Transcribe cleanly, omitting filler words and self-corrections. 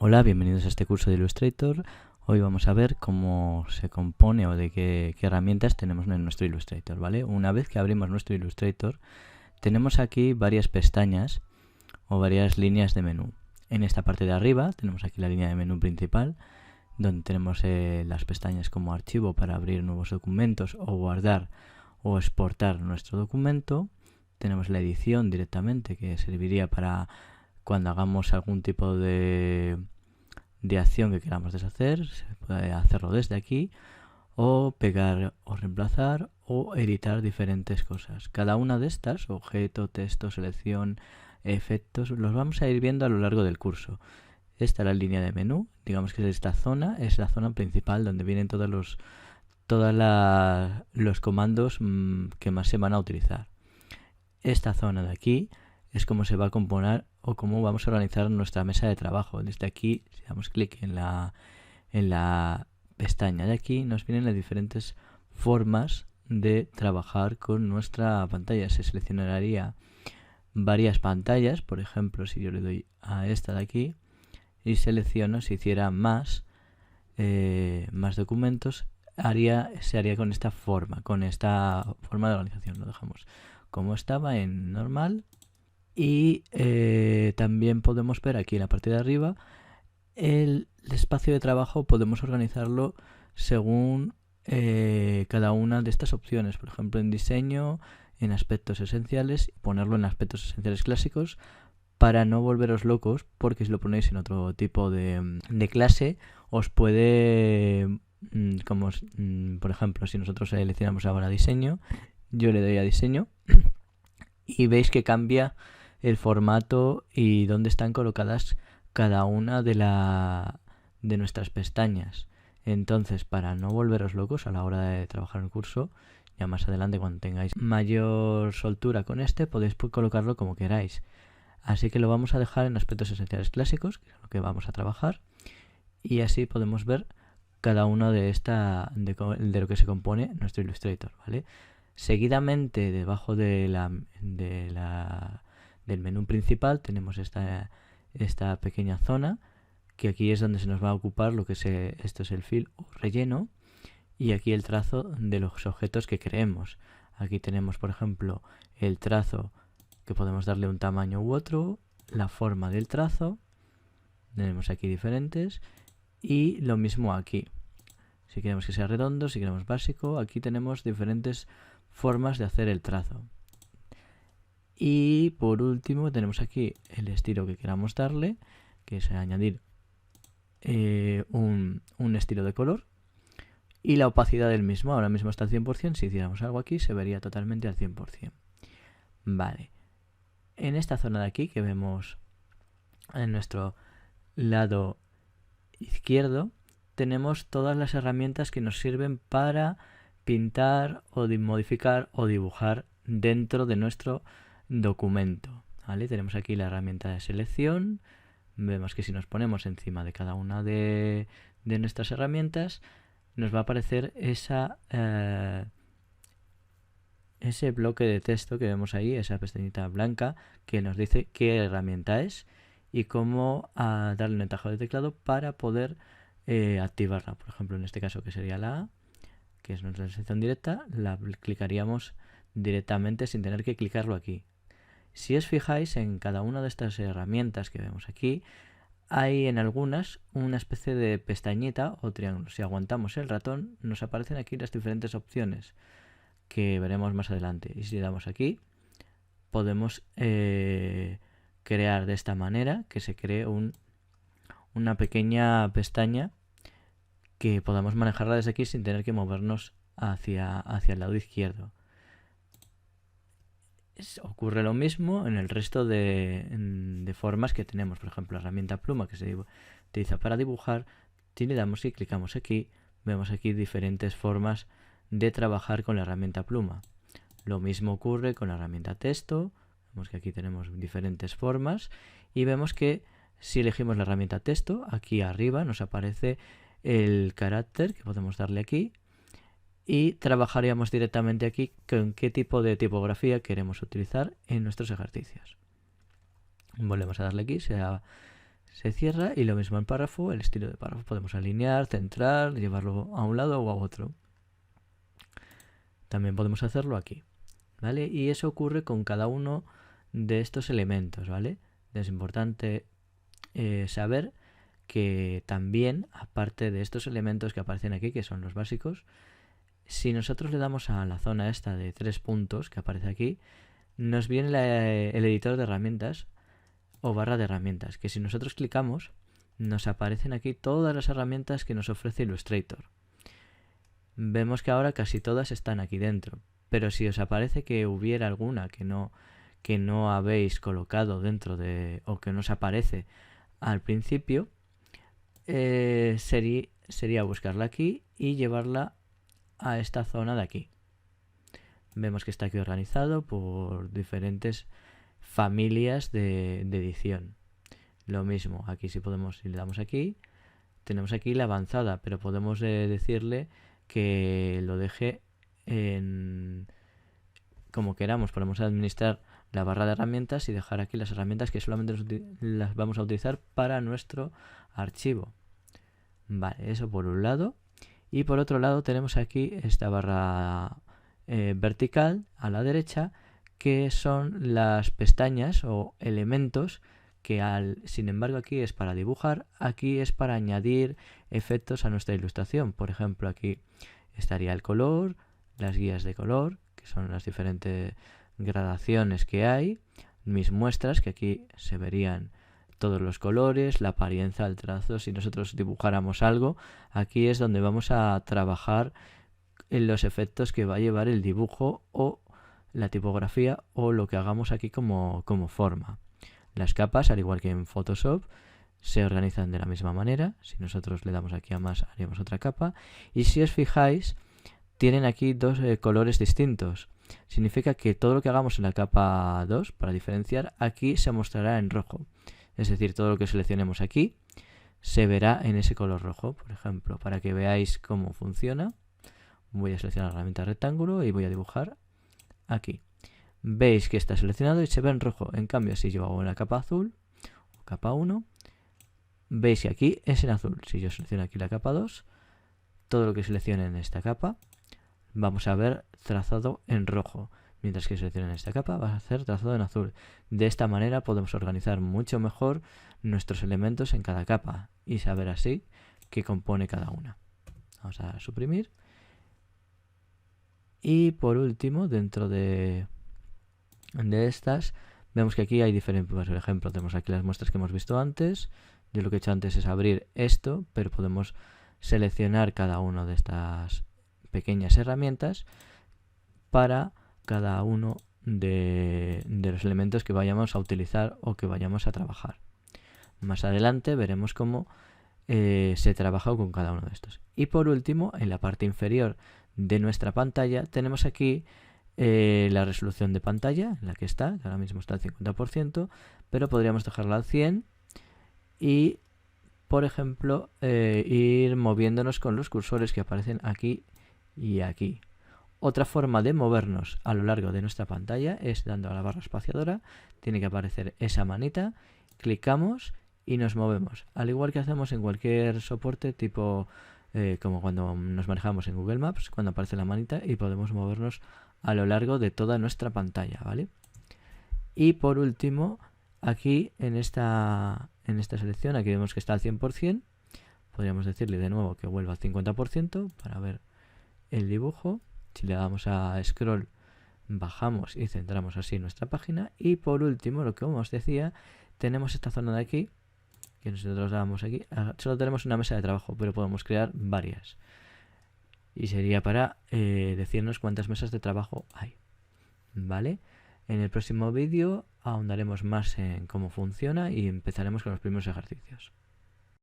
Hola, bienvenidos a este curso de Illustrator. Hoy vamos a ver cómo se compone o de qué herramientas tenemos en nuestro Illustrator, ¿vale? Una vez que abrimos nuestro Illustrator, tenemos aquí varias pestañas o varias líneas de menú. En esta parte de arriba tenemos aquí la línea de menú principal, donde tenemos las pestañas como archivo para abrir nuevos documentos o guardar o exportar nuestro documento. Tenemos la edición directamente, que serviría para cuando hagamos algún tipo de acción que queramos deshacer, se puede hacerlo desde aquí, o pegar o reemplazar o editar diferentes cosas. Cada una de estas, objeto, texto, selección, efectos, los vamos a ir viendo a lo largo del curso. Esta es la línea de menú, digamos que esta zona es la zona principal donde vienen todos los comandos que más se van a utilizar. Esta zona de aquí es cómo se va a componer o cómo vamos a organizar nuestra mesa de trabajo. Desde aquí, si damos clic en la pestaña de aquí, nos vienen las diferentes formas de trabajar con nuestra pantalla. Se seleccionaría varias pantallas, por ejemplo, si yo le doy a esta de aquí y selecciono, si hiciera más documentos, se haría con esta forma de organización. Lo dejamos como estaba en normal. Y también podemos ver aquí en la parte de arriba el espacio de trabajo. Podemos organizarlo según cada una de estas opciones. Por ejemplo, en diseño, en aspectos esenciales, ponerlo en aspectos esenciales clásicos para no volveros locos, porque si lo ponéis en otro tipo de clase os puede, por ejemplo, si nosotros seleccionamos ahora diseño, yo le doy a diseño y veis que cambia el formato y dónde están colocadas cada una de nuestras pestañas. Entonces, para no volveros locos a la hora de trabajar el curso, ya más adelante cuando tengáis mayor soltura con podéis colocarlo como queráis. Así que lo vamos a dejar en aspectos esenciales clásicos, que es lo que vamos a trabajar, y así podemos ver cada uno de lo que se compone nuestro Illustrator, ¿vale? Seguidamente, debajo del menú principal, tenemos esta pequeña zona, que aquí es donde se nos va a ocupar esto es el fill o relleno, y aquí el trazo de los objetos que creemos. Aquí tenemos, por ejemplo, el trazo, que podemos darle un tamaño u otro, la forma del trazo, tenemos aquí diferentes, y lo mismo aquí. Si queremos que sea redondo, si queremos básico, aquí tenemos diferentes formas de hacer el trazo. Y por último tenemos aquí el estilo que queramos darle, que es añadir un estilo de color, y la opacidad del mismo. Ahora mismo está al 100%, si hiciéramos algo aquí se vería totalmente al 100%. Vale, en esta zona de aquí que vemos en nuestro lado izquierdo, tenemos todas las herramientas que nos sirven para pintar o modificar o dibujar dentro de nuestro documento, ¿vale? Tenemos aquí la herramienta de selección. Vemos que si nos ponemos encima de cada una de nuestras herramientas, nos va a aparecer ese bloque de texto que vemos ahí, esa pestañita blanca que nos dice qué herramienta es y cómo darle un atajo de teclado para poder activarla. Por ejemplo, en este caso, que sería la A, que es nuestra selección directa, la clicaríamos directamente sin tener que clicarlo aquí. Si os fijáis, en cada una de estas herramientas que vemos aquí, hay en algunas una especie de pestañita o triángulo. Si aguantamos el ratón, nos aparecen aquí las diferentes opciones que veremos más adelante. Y si le damos aquí, podemos crear de esta manera que se cree una pequeña pestaña que podamos manejarla desde aquí sin tener que movernos hacia el lado izquierdo. Ocurre lo mismo en el resto de formas que tenemos. Por ejemplo, la herramienta pluma, que se utiliza para dibujar. Si le damos y clicamos aquí, vemos aquí diferentes formas de trabajar con la herramienta pluma. Lo mismo ocurre con la herramienta texto. Vemos que aquí tenemos diferentes formas y vemos que si elegimos la herramienta texto, aquí arriba nos aparece el carácter que podemos darle aquí y trabajaríamos directamente aquí con qué tipo de tipografía queremos utilizar en nuestros ejercicios. Volvemos a darle aquí, se se cierra, y lo mismo en párrafo, el estilo de párrafo. Podemos alinear, centrar, llevarlo a un lado o a otro. También podemos hacerlo aquí, ¿vale? Y eso ocurre con cada uno de estos elementos, ¿vale? Es importante saber que también, aparte de estos elementos que aparecen aquí, que son los básicos, si nosotros le damos a la zona esta de 3 puntos que aparece aquí, nos viene el editor de herramientas o barra de herramientas, que si nosotros clicamos, nos aparecen aquí todas las herramientas que nos ofrece Illustrator. Vemos que ahora casi todas están aquí dentro, pero si os aparece que hubiera alguna que no habéis colocado dentro de, o que no os aparece al principio, sería buscarla aquí y llevarla a esta zona de aquí. Vemos que está aquí organizado por diferentes familias de edición. Lo mismo, aquí si le damos aquí, tenemos aquí la avanzada, pero podemos decirle que lo deje como queramos. Podemos administrar la barra de herramientas y dejar aquí las herramientas que solamente las vamos a utilizar para nuestro archivo. Vale, eso por un lado. Y por otro lado tenemos aquí esta barra vertical a la derecha, que son las pestañas o elementos que sin embargo aquí es para dibujar, aquí es para añadir efectos a nuestra ilustración. Por ejemplo, aquí estaría el color, las guías de color, que son las diferentes gradaciones que hay, mis muestras, que aquí se verían todos los colores, la apariencia, el trazo. Si nosotros dibujáramos algo, aquí es donde vamos a trabajar en los efectos que va a llevar el dibujo o la tipografía o lo que hagamos aquí como forma. Las capas, al igual que en Photoshop, se organizan de la misma manera. Si nosotros le damos aquí a más, haríamos otra capa. Y si os fijáis, tienen aquí dos colores distintos. Significa que todo lo que hagamos en la capa 2, para diferenciar, aquí se mostrará en rojo. Es decir, todo lo que seleccionemos aquí se verá en ese color rojo. Por ejemplo, para que veáis cómo funciona, voy a seleccionar la herramienta rectángulo y voy a dibujar aquí. Veis que está seleccionado y se ve en rojo. En cambio, si yo hago en la capa azul, o capa 1, veis que aquí es en azul. Si yo selecciono aquí la capa 2, todo lo que seleccione en esta capa vamos a ver trazado en rojo. Mientras que seleccionen esta capa va a ser trazado en azul. De esta manera podemos organizar mucho mejor nuestros elementos en cada capa y saber así qué compone cada una. Vamos a suprimir. Y por último, dentro de estas, vemos que aquí hay diferentes, por ejemplo, tenemos aquí las muestras que hemos visto antes. Yo lo que he hecho antes es abrir esto, pero podemos seleccionar cada una de estas pequeñas herramientas para cada uno de los elementos que vayamos a utilizar o que vayamos a trabajar. Más adelante veremos cómo se trabaja con cada uno de estos. Y por último, en la parte inferior de nuestra pantalla tenemos aquí la resolución de pantalla, en la que está, que ahora mismo está al 50%, pero podríamos dejarla al 100% y, por ejemplo, ir moviéndonos con los cursores que aparecen aquí y aquí. Otra forma de movernos a lo largo de nuestra pantalla es dando a la barra espaciadora. Tiene que aparecer esa manita, clicamos y nos movemos. Al igual que hacemos en cualquier soporte tipo como cuando nos manejamos en Google Maps, cuando aparece la manita y podemos movernos a lo largo de toda nuestra pantalla, ¿vale? Y por último, aquí en esta selección, aquí vemos que está al 100%. Podríamos decirle de nuevo que vuelva al 50% para ver el dibujo. Si le damos a scroll, bajamos y centramos así nuestra página. Y por último, lo que os decía, tenemos esta zona de aquí, que nosotros damos aquí. Solo tenemos una mesa de trabajo, pero podemos crear varias. Y sería para decirnos cuántas mesas de trabajo hay. ¿Vale? En el próximo vídeo ahondaremos más en cómo funciona y empezaremos con los primeros ejercicios.